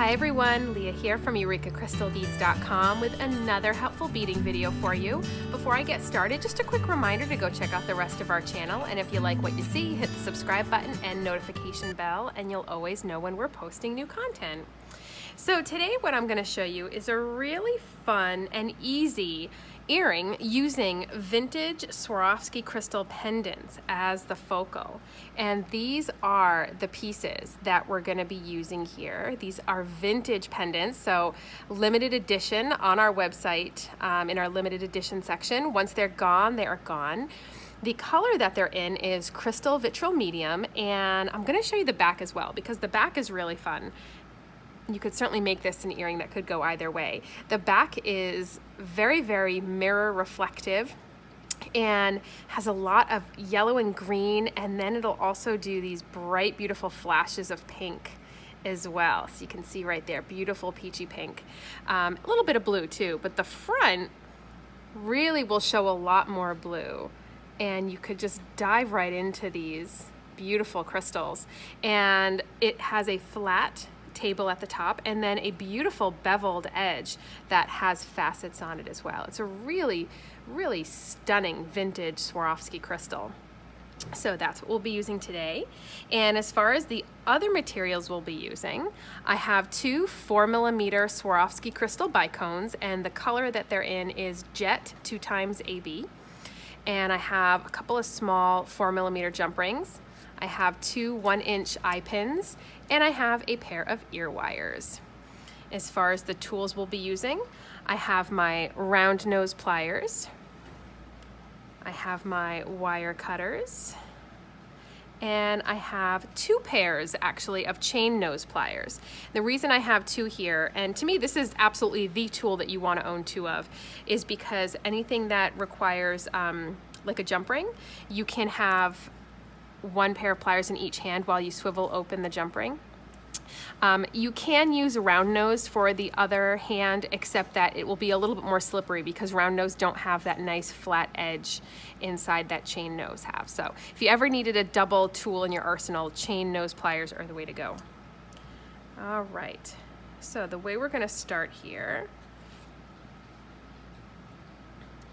Hi everyone, Leah here from EurekaCrystalBeads.com with another helpful beading video for you. Before I get started, just a quick reminder to go check out the rest of our channel, and if you like what you see, hit the subscribe button and notification bell, and you'll always know when we're posting new content. So today what I'm going to show you is a really fun and easy earring using vintage Swarovski crystal pendants as the focal. And these are the pieces that we're going to be using here. These are vintage pendants, so limited edition on our website in our limited edition section. Once they're gone, they are gone. The color that they're in is crystal vitriol medium, and I'm going to show you the back as well because the back is really fun. You could certainly make this an earring that could go either way. The back is very, very mirror reflective and has a lot of yellow and green, and then it'll also do these bright, beautiful flashes of pink as well. So you can see right there, beautiful peachy pink. A little bit of blue too, but the front really will show a lot more blue, and you could just dive right into these beautiful crystals. And it has a flat table at the top and then a beautiful beveled edge that has facets on it as well. It's a really, really stunning vintage Swarovski crystal. So that's what we'll be using today. And as far as the other materials we'll be using, I have two 4mm Swarovski crystal bicones, and the color that they're in is Jet 2x AB. And I have a couple of small 4mm jump rings. I have two 1-inch eye pins, and I have a pair of ear wires. As far as the tools we'll be using, I have my round nose pliers, I have my wire cutters, and I have two pairs actually of chain nose pliers. The reason I have two here, and to me this is absolutely the tool that you want to own two of, is because anything that requires like a jump ring, you can have one pair of pliers in each hand while you swivel open the jump ring. You can use a round nose for the other hand, except that it will be a little bit more slippery because round nose don't have that nice flat edge inside that chain nose have. So if you ever needed a double tool in your arsenal, chain nose pliers are the way to go. All right, so the way we're going to start here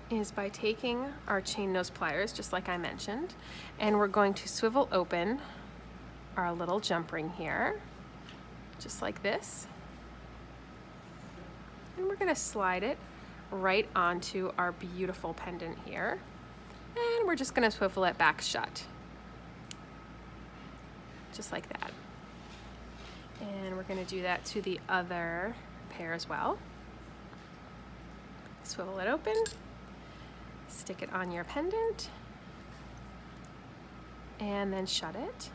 is by taking our chain nose pliers, just like I mentioned, and we're going to swivel open our little jump ring here, just like this. And we're going to slide it right onto our beautiful pendant here. And we're just going to swivel it back shut, just like that. And we're going to do that to the other pair as well. Swivel it open. Stick it on your pendant and then shut it.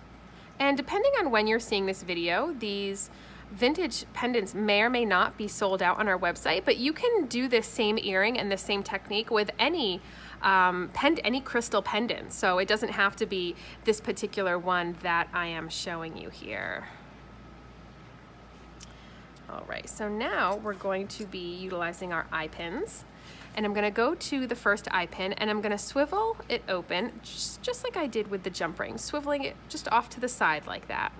And depending on when you're seeing this video, these vintage pendants may or may not be sold out on our website, but you can do this same earring and the same technique with any crystal pendant. So it doesn't have to be this particular one that I am showing you here. All right, so now we're going to be utilizing our eye pins. And I'm going to go to the first eye pin and I'm going to swivel it open just like I did with the jump ring, swiveling it just off to the side like that.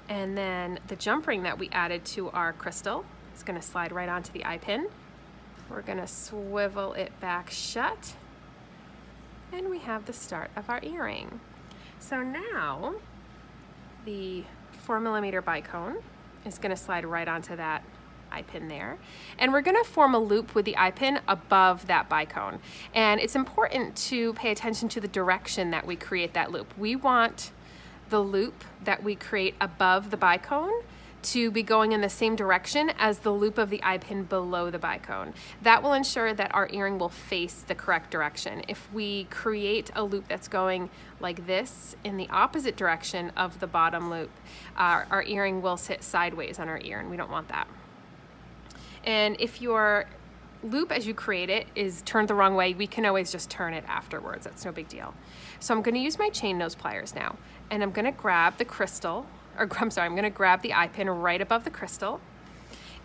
And then the jump ring that we added to our crystal is going to slide right onto the eye pin. We're going to swivel it back shut, and we have the start of our earring. So now the 4mm bicone is going to slide right onto that eye pin there, and we're going to form a loop with the eye pin above that bicone. And it's important to pay attention to the direction that we create that loop. We want the loop that we create above the bicone to be going in the same direction as the loop of the eye pin below the bicone. That will ensure that our earring will face the correct direction. If we create a loop that's going like this in the opposite direction of the bottom loop, our earring will sit sideways on our ear, and we don't want that. And if your loop as you create it is turned the wrong way, we can always just turn it afterwards. That's no big deal. So I'm going to use my chain nose pliers now, and I'm going to grab the crystal, or I'm sorry, I'm going to grab the eye pin right above the crystal.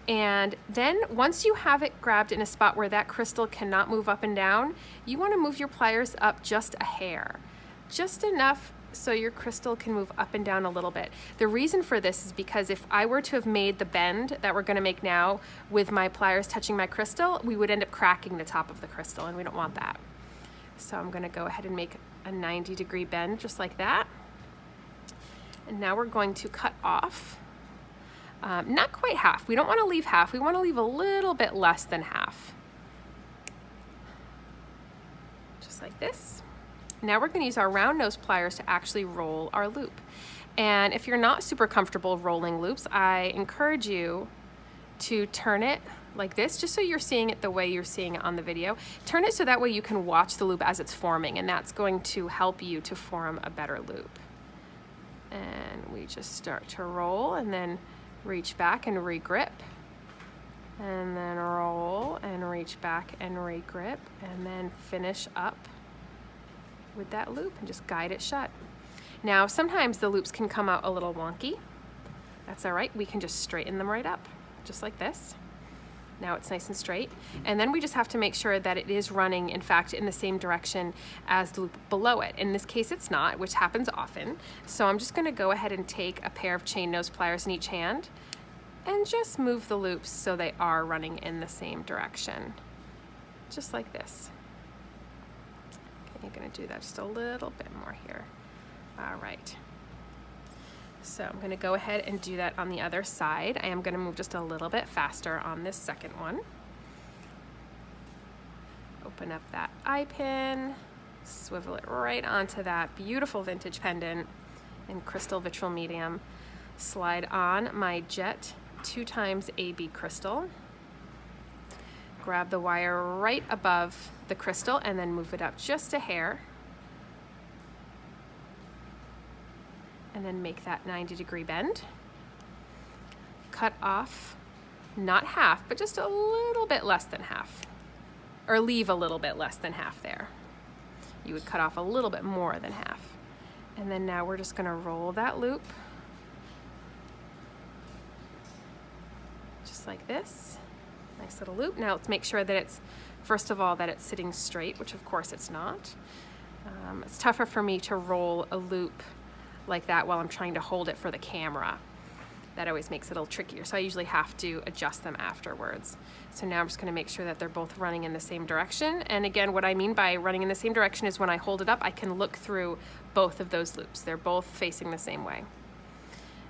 And then once you have it grabbed in a spot where that crystal cannot move up and down, you want to move your pliers up just a hair, just enough so your crystal can move up and down a little bit. The reason for this is because if I were to have made the bend that we're going to make now with my pliers touching my crystal, we would end up cracking the top of the crystal, and we don't want that. So I'm going to go ahead and make a 90-degree bend just like that. And now we're going to cut off, not quite half. We don't want to leave half. We want to leave a little bit less than half. Just like this. Now we're going to use our round nose pliers to actually roll our loop. And if you're not super comfortable rolling loops, I encourage you to turn it like this, just so you're seeing it the way you're seeing it on the video. Turn it so that way you can watch the loop as it's forming, and that's going to help you to form a better loop. And we just start to roll and then reach back and re-grip. And then roll and reach back and re-grip, and then finish up with that loop and just guide it shut. Now sometimes the loops can come out a little wonky. That's all right, we can just straighten them right up, just like this. Now it's nice and straight. And then we just have to make sure that it is running, in fact, in the same direction as the loop below it. In this case it's not, which happens often. So I'm just gonna go ahead and take a pair of chain nose pliers in each hand and just move the loops so they are running in the same direction, just like this. You're going to do that just a little bit more here. All right. So I'm going to go ahead and do that on the other side. I am going to move just a little bit faster on this second one. Open up that eye pin, swivel it right onto that beautiful vintage pendant in crystal vitral medium. Slide on my jet 2x AB crystal. Grab the wire right above the crystal and then move it up just a hair. And then make that 90-degree bend. Cut off, not half, but just a little bit less than half. Or leave a little bit less than half there. You would cut off a little bit more than half. And then now we're just gonna roll that loop. Just like this. Nice little loop. Now let's make sure that it's, first of all, that it's sitting straight, which of course it's not. It's tougher for me to roll a loop like that while I'm trying to hold it for the camera. That always makes it a little trickier, so I usually have to adjust them afterwards. So now I'm just going to make sure that they're both running in the same direction. And again, what I mean by running in the same direction is when I hold it up, I can look through both of those loops. They're both facing the same way.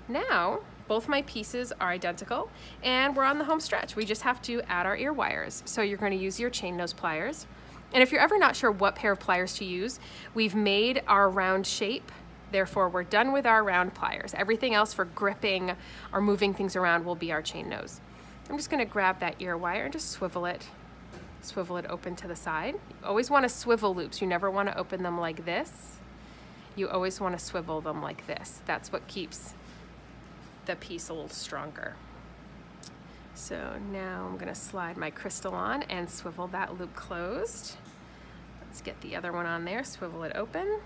Now, both my pieces are identical, and we're on the home stretch. We just have to add our ear wires. So you're going to use your chain nose pliers. And if you're ever not sure what pair of pliers to use, we've made our round shape. Therefore, we're done with our round pliers. Everything else for gripping or moving things around will be our chain nose. I'm just going to grab that ear wire and just swivel it open to the side. You always want to swivel loops. You never want to open them like this. You always want to swivel them like this. That's what keeps the piece a little stronger. So now I'm going to slide my crystal on and swivel that loop closed. Let's get the other one on there, swivel it open.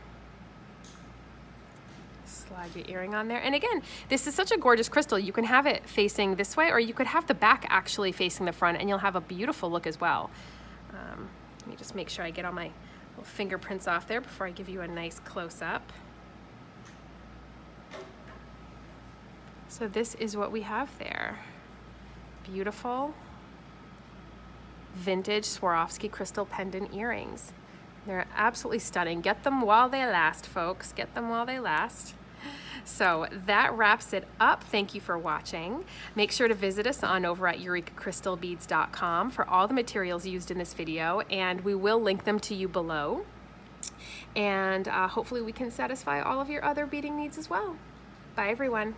Slide your earring on there. And again, this is such a gorgeous crystal. You can have it facing this way, or you could have the back actually facing the front, and you'll have a beautiful look as well. Let me just make sure I get all my little fingerprints off there before I give you a nice close-up. So this is what we have there. Beautiful vintage Swarovski crystal pendant earrings. They're absolutely stunning. Get them while they last, folks. Get them while they last. So that wraps it up. Thank you for watching. Make sure to visit us on over at EurekaCrystalBeads.com for all the materials used in this video, and we will link them to you below. And hopefully we can satisfy all of your other beading needs as well. Bye, everyone.